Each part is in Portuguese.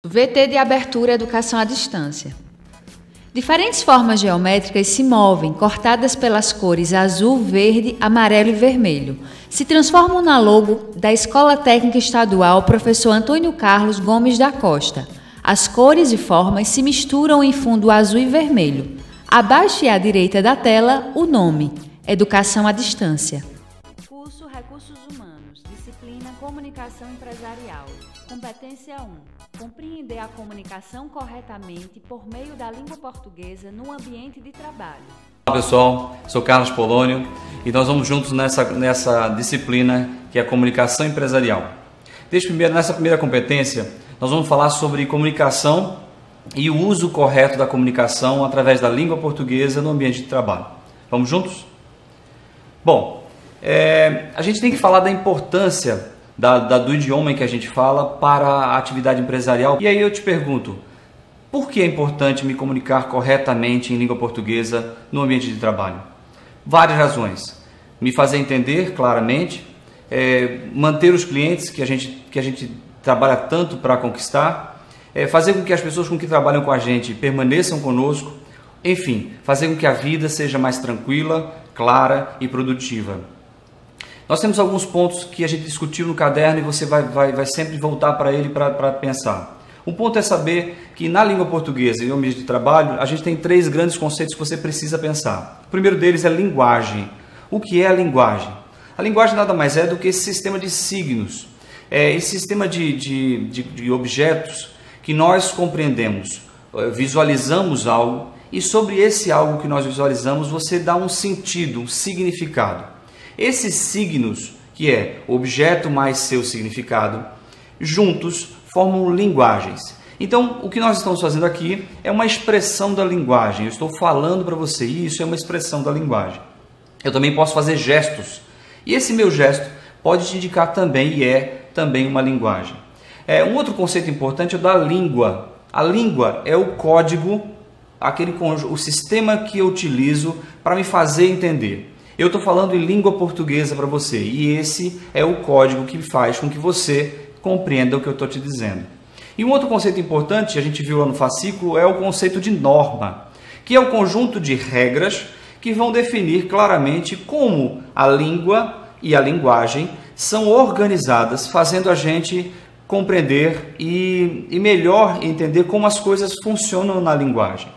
VT de abertura Educação à Distância. Diferentes formas geométricas se movem, cortadas pelas cores azul, verde, amarelo e vermelho. Se transformam na logo da Escola Técnica Estadual Professor Antônio Carlos Gomes da Costa. As cores e formas se misturam em fundo azul e vermelho. Abaixo e à direita da tela, o nome: Educação à Distância. Curso Recursos Humanos, disciplina Comunicação Empresarial. Competência 1. Compreender a comunicação corretamente por meio da língua portuguesa no ambiente de trabalho. Olá pessoal, sou Carlos Polônio e nós vamos juntos nessa disciplina que é a comunicação empresarial. Nessa primeira competência, nós vamos falar sobre comunicação e o uso correto da comunicação através da língua portuguesa no ambiente de trabalho. Vamos juntos? Bom, a gente tem que falar da importância do idioma em que a gente fala para a atividade empresarial. E aí eu te pergunto, por que é importante me comunicar corretamente em língua portuguesa no ambiente de trabalho? Várias razões. Me fazer entender claramente, manter os clientes que a gente trabalha tanto para conquistar, fazer com que as pessoas com que trabalham com a gente permaneçam conosco, enfim, fazer com que a vida seja mais tranquila, clara e produtiva. Nós temos alguns pontos que a gente discutiu no caderno e você vai sempre voltar para ele para pensar. Um ponto é saber que na língua portuguesa e no ambiente de trabalho, a gente tem 3 grandes conceitos que você precisa pensar. O primeiro deles é linguagem. O que é a linguagem? A linguagem nada mais é do que esse sistema de signos, esse sistema de objetos que nós compreendemos, visualizamos algo e sobre esse algo que nós visualizamos você dá um sentido, um significado. Esses signos, que é objeto mais seu significado, juntos formam linguagens. Então, o que nós estamos fazendo aqui é uma expressão da linguagem. Eu estou falando para você, isso é uma expressão da linguagem. Eu também posso fazer gestos. E esse meu gesto pode te indicar também, e é também uma linguagem. Um outro conceito importante é o da língua. A língua é o código, o sistema que eu utilizo para me fazer entender. Eu estou falando em língua portuguesa para você e esse é o código que faz com que você compreenda o que eu estou te dizendo. E um outro conceito importante, a gente viu lá no fascículo, é o conceito de norma, que é o conjunto de regras que vão definir claramente como a língua e a linguagem são organizadas, fazendo a gente compreender e melhor entender como as coisas funcionam na linguagem.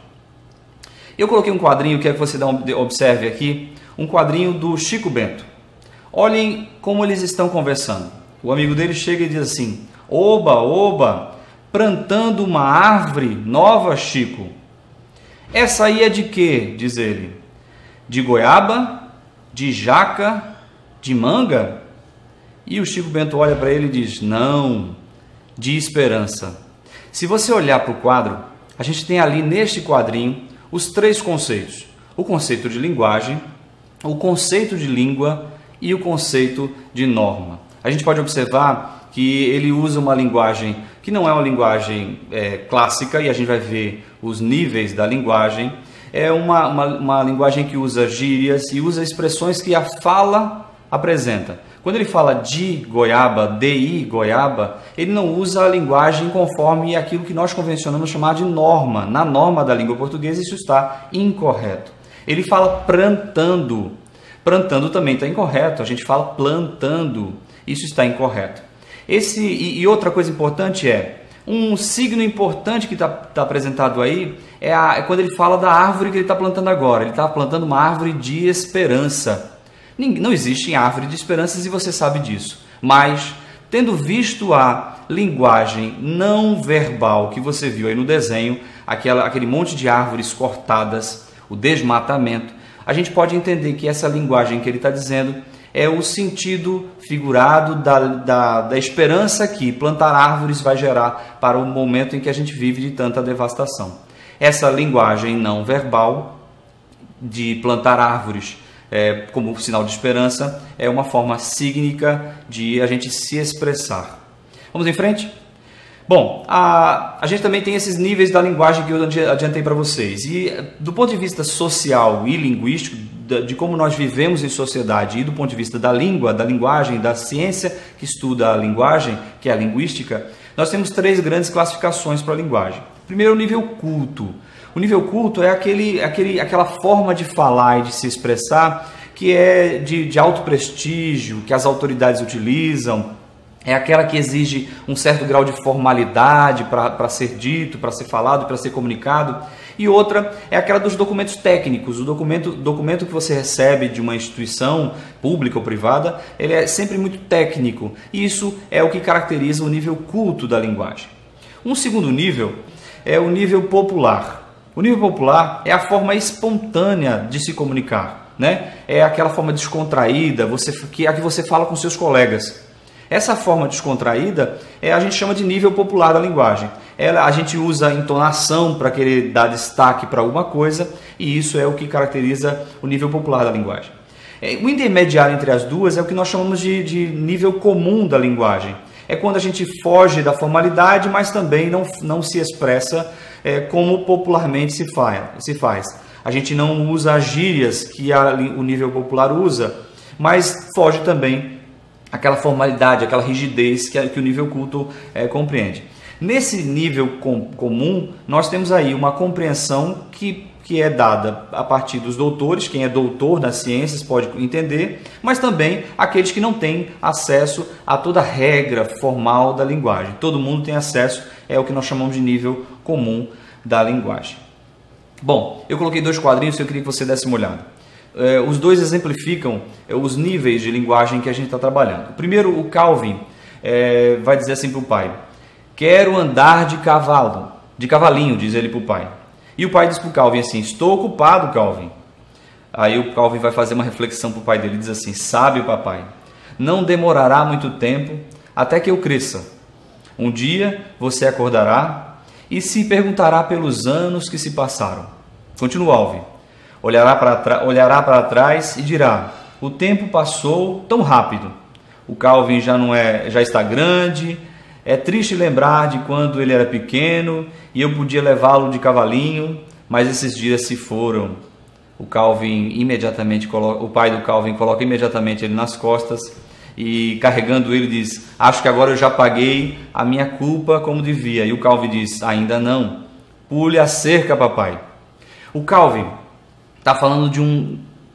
Eu coloquei um quadrinho, quero que você observe aqui, um quadrinho do Chico Bento. Olhem como eles estão conversando. O amigo dele chega e diz assim: "Oba, oba, plantando uma árvore nova, Chico." "Essa aí é de quê?" diz ele. "De goiaba? De jaca? De manga?" E o Chico Bento olha para ele e diz: "Não, de esperança." Se você olhar para o quadro, a gente tem ali neste quadrinho os 3 conceitos. O conceito de linguagem, o conceito de língua e o conceito de norma. A gente pode observar que ele usa uma linguagem que não é uma linguagem clássica, e a gente vai ver os níveis da linguagem. É uma linguagem que usa gírias e usa expressões que a fala apresenta. Quando ele fala de goiaba, de goiaba, ele não usa a linguagem conforme aquilo que nós convencionamos chamar de norma. Na norma da língua portuguesa isso está incorreto. Ele fala plantando. Plantando também está incorreto. A gente fala plantando. Isso está incorreto. E outra coisa importante um signo importante que está apresentado aí é quando ele fala da árvore que ele está plantando agora. Ele está plantando uma árvore de esperança. Não existe árvore de esperanças e você sabe disso. Mas, tendo visto a linguagem não verbal que você viu aí no desenho, aquele monte de árvores cortadas, o desmatamento, a gente pode entender que essa linguagem que ele está dizendo é o sentido figurado da esperança que plantar árvores vai gerar para o momento em que a gente vive de tanta devastação. Essa linguagem não verbal de plantar árvores como sinal de esperança é uma forma sígnica de a gente se expressar. Vamos em frente? Bom, a gente também tem esses níveis da linguagem que eu adiantei para vocês. E do ponto de vista social e linguístico, de como nós vivemos em sociedade e do ponto de vista da língua, da linguagem, da ciência que estuda a linguagem, que é a linguística, Nós temos 3 grandes classificações para a linguagem. Primeiro, o nível culto. O nível culto é aquela forma de falar e de se expressar que é de alto prestígio, que as autoridades utilizam, é aquela que exige um certo grau de formalidade para ser dito, para ser falado, para ser comunicado. E outra é aquela dos documentos técnicos. O documento que você recebe de uma instituição pública ou privada, ele é sempre muito técnico. E isso é o que caracteriza o nível culto da linguagem. Um segundo nível é o nível popular. O nível popular é a forma espontânea de se comunicar, né? É aquela forma descontraída, a que você fala com seus colegas. Essa forma descontraída a gente chama de nível popular da linguagem. A gente usa a entonação para querer dar destaque para alguma coisa, e isso é o que caracteriza o nível popular da linguagem. O intermediário entre as duas é o que nós chamamos de nível comum da linguagem. É quando a gente foge da formalidade, mas também não se expressa como popularmente se faz. A gente não usa as gírias que o nível popular usa, mas foge também aquela formalidade, aquela rigidez que o nível culto compreende. Nesse nível comum, nós temos aí uma compreensão que é dada a partir dos doutores. Quem é doutor nas ciências pode entender, mas também aqueles que não têm acesso a toda a regra formal da linguagem. Todo mundo tem acesso, é o que nós chamamos de nível comum da linguagem. Bom, eu coloquei 2 quadrinhos que eu queria que você desse uma olhada. Os 2 exemplificam os níveis de linguagem que a gente está trabalhando. Primeiro, o Calvin vai dizer assim para o pai: quero andar de cavalinho, diz ele para o pai. E o pai diz para o Calvin assim: estou ocupado, Calvin. Aí o Calvin vai fazer uma reflexão para o pai dele e diz assim: sábio papai, não demorará muito tempo até que eu cresça. Um dia você acordará e se perguntará pelos anos que se passaram. Continua Calvin. Olhará para trás e dirá: o tempo passou tão rápido. O Calvin já está grande. É triste lembrar de quando ele era pequeno e eu podia levá-lo de cavalinho, mas esses dias se foram. O pai do Calvin coloca imediatamente ele nas costas e, carregando ele, diz: acho que agora eu já paguei a minha culpa como devia. E o Calvin diz: ainda não. Pule a cerca, papai. O Calvin está falando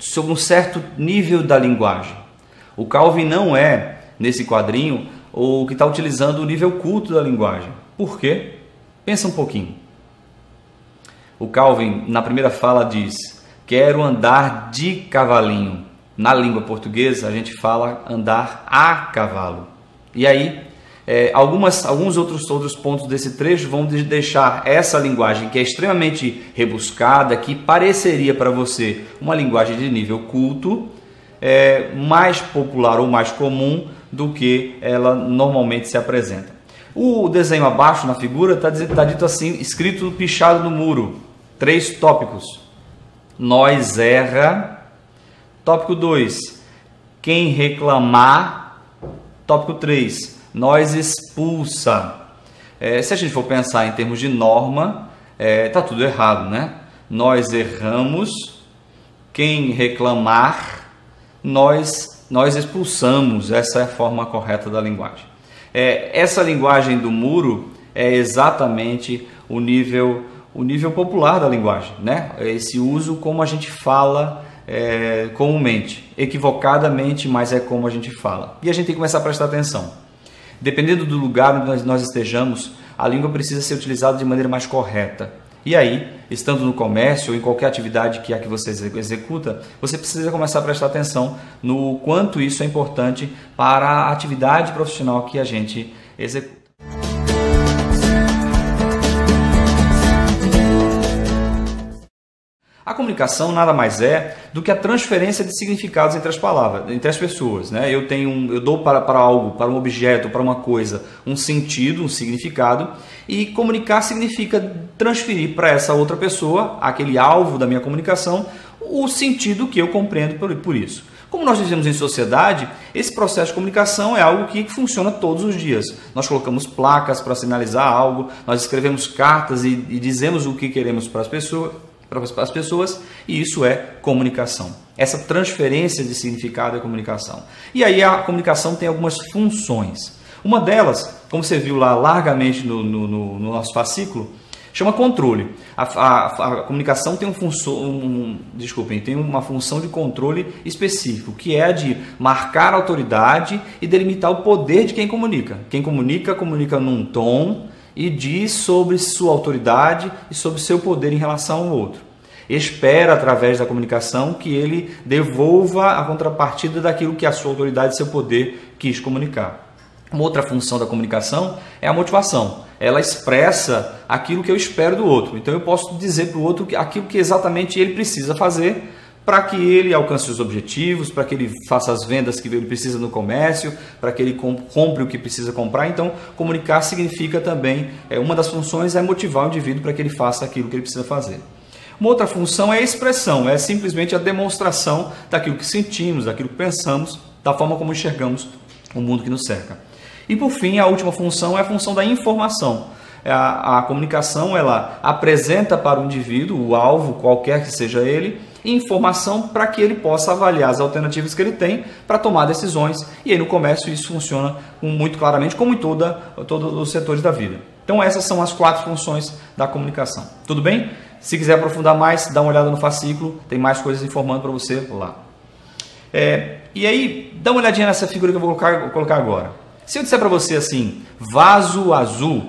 sobre um certo nível da linguagem. O Calvin não é, nesse quadrinho, o que está utilizando o nível culto da linguagem. Por quê? Pensa um pouquinho. O Calvin, na primeira fala, diz: quero andar de cavalinho. Na língua portuguesa, a gente fala andar a cavalo. E aí, alguns outros pontos desse trecho vão deixar essa linguagem, que é extremamente rebuscada, que pareceria para você uma linguagem de nível culto, mais popular ou mais comum do que ela normalmente se apresenta. O desenho abaixo na figura está dito assim, escrito pichado no muro: 3 tópicos. Nós erra. Tópico 2, quem reclamar. Tópico 3, nós expulsa. Se a gente for pensar em termos de norma, está tudo errado, né? Nós erramos, quem reclamar, nós expulsamos. Essa é a forma correta da linguagem. Essa linguagem do muro é exatamente o nível popular da linguagem, né? Esse uso como a gente fala comumente, equivocadamente, mas é como a gente fala. E a gente tem que começar a prestar atenção. Dependendo do lugar onde nós estejamos, a língua precisa ser utilizada de maneira mais correta. E aí, estando no comércio ou em qualquer atividade que você executa, você precisa começar a prestar atenção no quanto isso é importante para a atividade profissional que a gente executa. A comunicação nada mais é do que a transferência de significados entre as palavras, entre as pessoas, né? Eu dou para algo, para um objeto, para uma coisa, um sentido, um significado, e comunicar significa transferir para essa outra pessoa, aquele alvo da minha comunicação, o sentido que eu compreendo por isso. Como nós vivemos em sociedade, esse processo de comunicação é algo que funciona todos os dias. Nós colocamos placas para sinalizar algo, nós escrevemos cartas e dizemos o que queremos para as pessoas, e isso é comunicação. Essa transferência de significado é comunicação. E aí a comunicação tem algumas funções. Uma delas como você viu lá largamente no nosso fascículo, chama controle. A comunicação tem tem uma função de controle específico, que é a de marcar a autoridade e delimitar o poder de quem comunica. Quem comunica, comunica num tom e diz sobre sua autoridade e sobre seu poder em relação ao outro. Espera, através da comunicação, que ele devolva a contrapartida daquilo que a sua autoridade e seu poder quis comunicar. Uma outra função da comunicação é a motivação. Ela expressa aquilo que eu espero do outro. Então eu posso dizer para o outro aquilo que exatamente ele precisa fazer para que ele alcance os objetivos, para que ele faça as vendas que ele precisa no comércio, para que ele compre o que precisa comprar. Então, comunicar significa também, uma das funções é motivar o indivíduo para que ele faça aquilo que ele precisa fazer. Uma outra função é a expressão, é simplesmente a demonstração daquilo que sentimos, daquilo que pensamos, da forma como enxergamos o mundo que nos cerca. E por fim, a última função é a função da informação. A comunicação, ela apresenta para o indivíduo, o alvo, qualquer que seja ele, informação para que ele possa avaliar as alternativas que ele tem para tomar decisões. E aí no comércio isso funciona muito claramente, como em todos os setores da vida. Então essas são as 4 funções da comunicação. Tudo bem? Se quiser aprofundar mais, dá uma olhada no fascículo, tem mais coisas informando para você lá. E aí, dá uma olhadinha nessa figura que eu vou colocar agora. Se eu disser para você assim, vaso azul,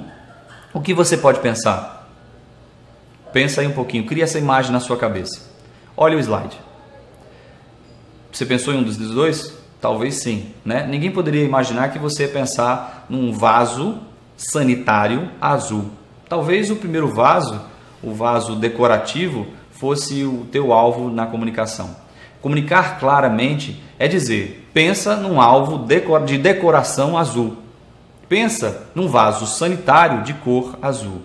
o que você pode pensar? Pensa aí um pouquinho, cria essa imagem na sua cabeça. Olha o slide. Você pensou em um dos dois? Talvez sim, né? Ninguém poderia imaginar que você ia pensar num vaso sanitário azul. Talvez o primeiro vaso, o vaso decorativo, fosse o teu alvo na comunicação. Comunicar claramente é dizer, pensa num alvo de decoração azul. Pensa num vaso sanitário de cor azul.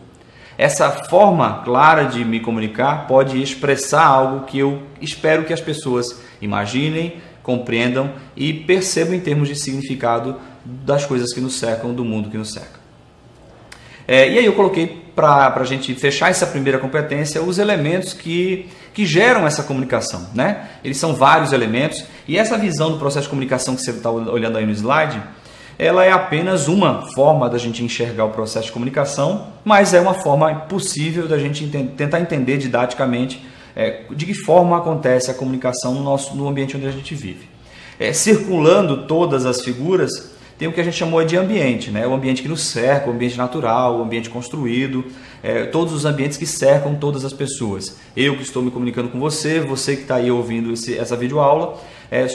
Essa forma clara de me comunicar pode expressar algo que eu espero que as pessoas imaginem, compreendam e percebam em termos de significado das coisas que nos cercam, do mundo que nos cerca. E aí eu coloquei para a gente fechar essa primeira competência os elementos que geram essa comunicação, né? Eles são vários elementos e essa visão do processo de comunicação que você está olhando aí no slide, ela é apenas uma forma da gente enxergar o processo de comunicação, mas é uma forma possível da gente tentar entender didaticamente de que forma acontece a comunicação no ambiente onde a gente vive. Circulando todas as figuras, tem o que a gente chamou de ambiente, né? O ambiente que nos cerca, o ambiente natural, o ambiente construído, todos os ambientes que cercam todas as pessoas. Eu que estou me comunicando com você, você que está aí ouvindo essa videoaula,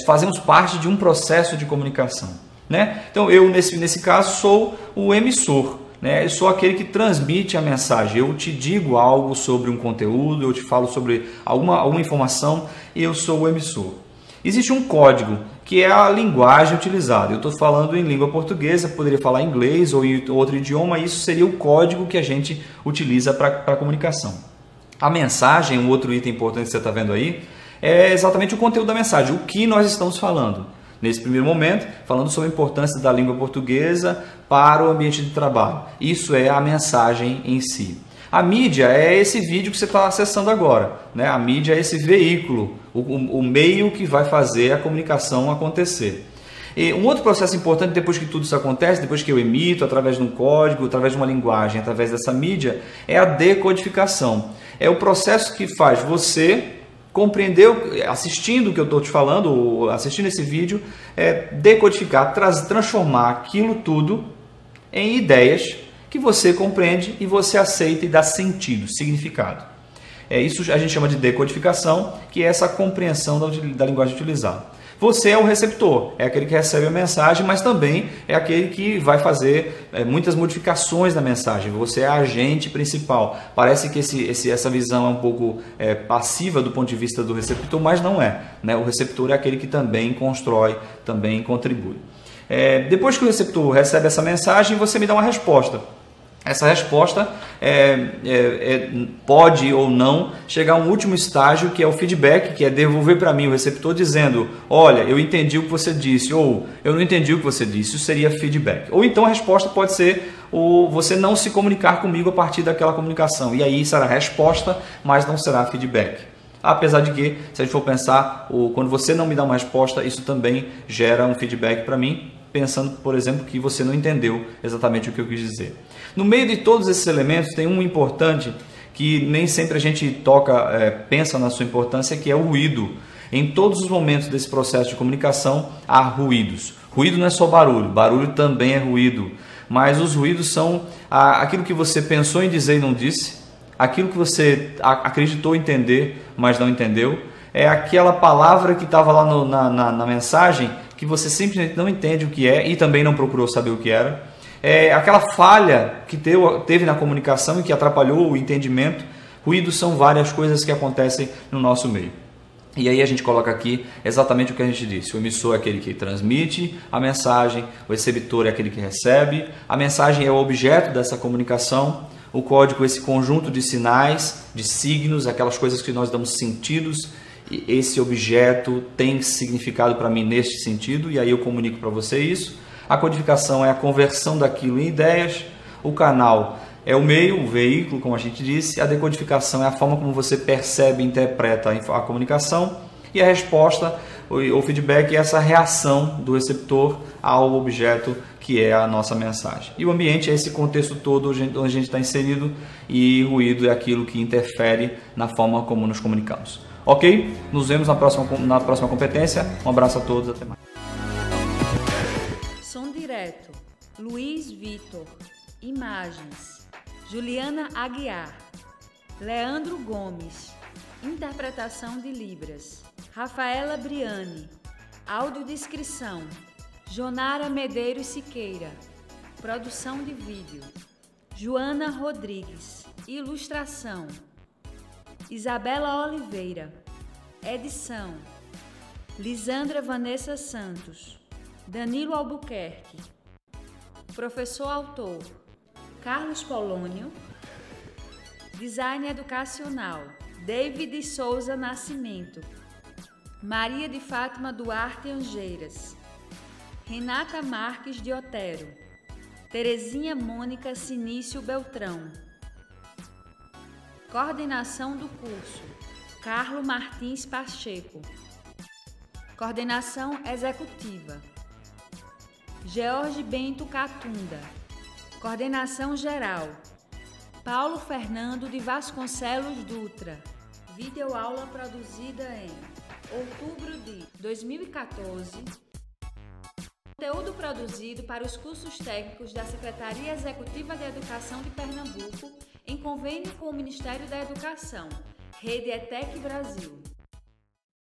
fazemos parte de um processo de comunicação, né? Então eu, nesse caso, sou o emissor, né? Eu sou aquele que transmite a mensagem. Eu te digo algo sobre um conteúdo, eu te falo sobre alguma informação e eu sou o emissor. Existe um código, que é a linguagem utilizada. Eu estou falando em língua portuguesa, poderia falar inglês ou em outro idioma, isso seria o código que a gente utiliza para a comunicação. A mensagem, um outro item importante que você está vendo aí, é exatamente o conteúdo da mensagem, o que nós estamos falando. Nesse primeiro momento, falando sobre a importância da língua portuguesa para o ambiente de trabalho. Isso é a mensagem em si. A mídia é esse vídeo que você está acessando agora, né? A mídia é esse veículo, o meio que vai fazer a comunicação acontecer. E um outro processo importante depois que tudo isso acontece, depois que eu emito através de um código, através de uma linguagem, através dessa mídia, é a decodificação. É o processo que faz você compreender, assistindo o que eu estou te falando, ou assistindo esse vídeo, decodificar, transformar aquilo tudo em ideias que você compreende e você aceita e dá sentido, significado. Isso a gente chama de decodificação, que é essa compreensão da linguagem utilizada. Você é o receptor, é aquele que recebe a mensagem, mas também é aquele que vai fazer muitas modificações na mensagem. Você é a agente principal. Parece que essa visão é um pouco passiva do ponto de vista do receptor, mas não é, né? O receptor é aquele que também constrói, também contribui. Depois que o receptor recebe essa mensagem, você me dá uma resposta. Essa resposta pode ou não chegar a um último estágio, que é o feedback, que é devolver para mim o receptor dizendo: olha, eu entendi o que você disse, ou eu não entendi o que você disse. Isso seria feedback. Ou então a resposta pode ser você não se comunicar comigo a partir daquela comunicação. E aí será resposta, mas não será feedback. Apesar de que, se a gente for pensar, quando você não me dá uma resposta, isso também gera um feedback para mim. pensando, por exemplo, que você não entendeu exatamente o que eu quis dizer. No meio de todos esses elementos tem um importante que nem sempre a gente pensa na sua importância, que é o ruído. Em todos os momentos desse processo de comunicação há ruídos. Ruído não é só barulho, barulho também é ruído. Mas os ruídos são aquilo que você pensou em dizer e não disse, aquilo que você acreditou entender, mas não entendeu. É aquela palavra que estava lá na mensagem que você simplesmente não entende o que é e também não procurou saber o que era. É aquela falha que teve na comunicação e que atrapalhou o entendimento. Ruídos são várias coisas que acontecem no nosso meio. E aí a gente coloca aqui exatamente o que a gente disse. O emissor é aquele que transmite a mensagem, o receptor é aquele que recebe, a mensagem é o objeto dessa comunicação, o código é esse conjunto de sinais, de signos, aquelas coisas que nós damos sentidos, e esse objeto tem significado para mim neste sentido, e aí eu comunico para você isso. A codificação é a conversão daquilo em ideias, o canal é o meio, o veículo, como a gente disse. A decodificação é a forma como você percebe e interpreta a comunicação. E a resposta, o feedback, é essa reação do receptor ao objeto que é a nossa mensagem. E o ambiente é esse contexto todo onde a gente está inserido, e ruído é aquilo que interfere na forma como nos comunicamos. Ok? Nos vemos na próxima competência. Um abraço a todos, até mais. Som direto, Luiz Vitor. Imagens, Juliana Aguiar. Leandro Gomes. Interpretação de Libras, Rafaela Briani. Audiodescrição, Jonara Medeiros Siqueira. Produção de vídeo, Joana Rodrigues. Ilustração, Isabela Oliveira. Edição, Lisandra Vanessa Santos. Danilo Albuquerque. Professor autor, Carlos Polônio. Design educacional, David Souza Nascimento. Maria de Fátima Duarte Angeiras. Renata Marques de Otero. Terezinha Mônica Sinício Beltrão. Coordenação do curso, Carlo Martins Pacheco. Coordenação executiva, George Bento Catunda. Coordenação geral, Paulo Fernando de Vasconcelos Dutra. Videoaula produzida em outubro de 2014. Conteúdo produzido para os cursos técnicos da Secretaria Executiva de Educação de Pernambuco, em convênio com o Ministério da Educação, Rede ETEC Brasil.